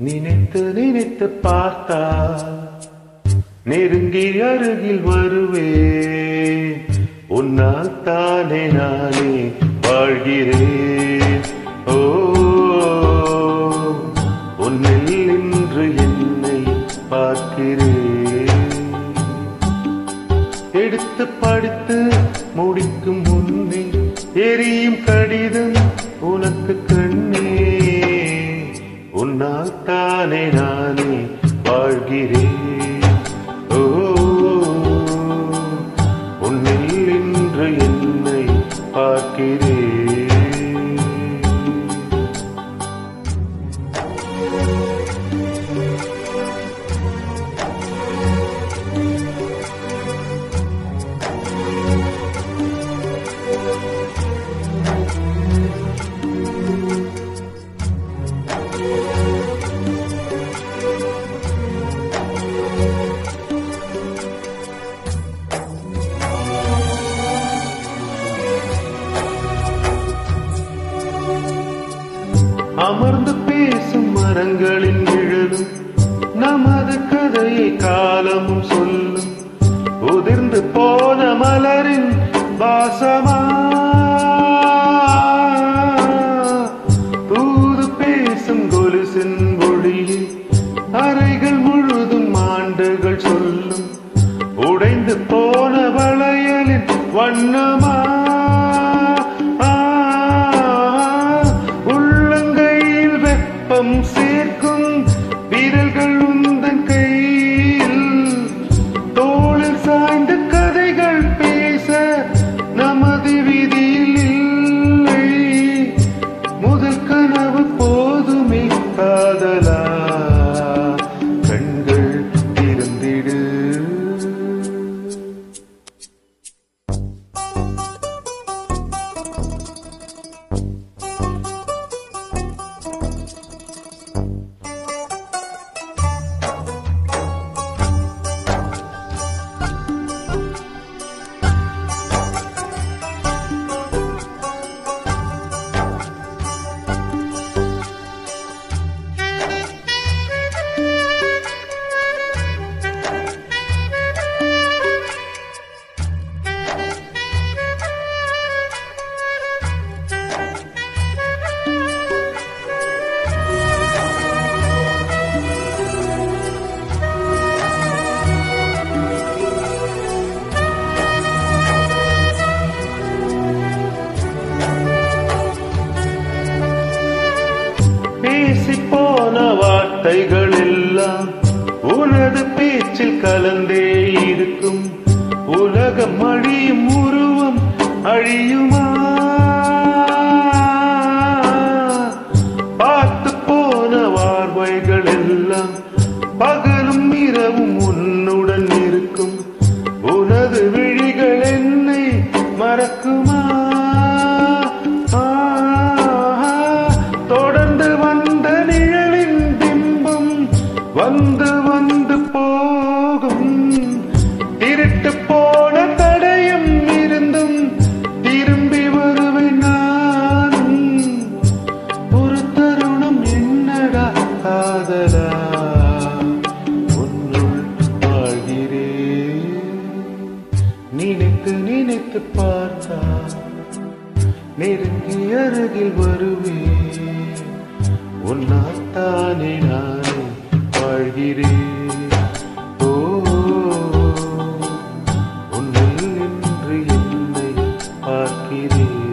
நினைத்து நினைத்து பார்த்தா நெருங்கி அருகில் வருவேன். உன்னால் தானே நானே வாழ்கிறேன். ஓ உன்னில் இன்று என்னை பார்க்கிறேன். எடுத்து படித்து முடிக்கும் முன்னே எரியும் கடிதம் உனக்கு கண்ணே. உன்னால் தானே நானே வாழ்கிறேன். ஓ உன்னில் இன்று என்னை பார்க்கிறேன். அமர்ந்து பேசும் மரங்களின் நிழலும் நமது கதையை காலமும் சொல்லும். உதிர்ந்து போன மலரின் வாசமா தூது பேசும் கொலுசின் ஒளியில் அறைகள் முழுதும் ஆண்டுகள் சொல்லும். உடைந்து போன வளையலின் வண்ணமா சேர்க்கும் வீரர்கள் உந்தன் கையில். தோளில் சாய்ந்த கதைகள் பேச நமது விதியில் இல்லை. முதல் கனவு போதுமே காதலா கண்கள் திறந்திடு. பேசிப்போன வார்த்தைகள் எல்லாம் உனது பேச்சில் கலந்தே இருக்கும். உலகம் அழியும் உருவம் அழியுமா? பார்த்து போன வார்வைகள் எல்லாம் பகலும் இரவும் உன்னுடன் இருக்கும். உனது விழிகள் என்னை மறக்குமா? வந்து வந்து போகும் திருட்டு போன தடயம் இருந்தும் திரும்பி வருவேன் நானும். ஒரு தருணம் என்னடா காதலா உன்னுள் வாழ்கிறேன். நினைத்து நினைத்து பார்த்தா நெருங்கி அருகில் வருவேன். உன்னால் தானே நானே வாழ்கிறேன். ஓ உன்னில் இன்று என்னை பார்க்கிறேன்.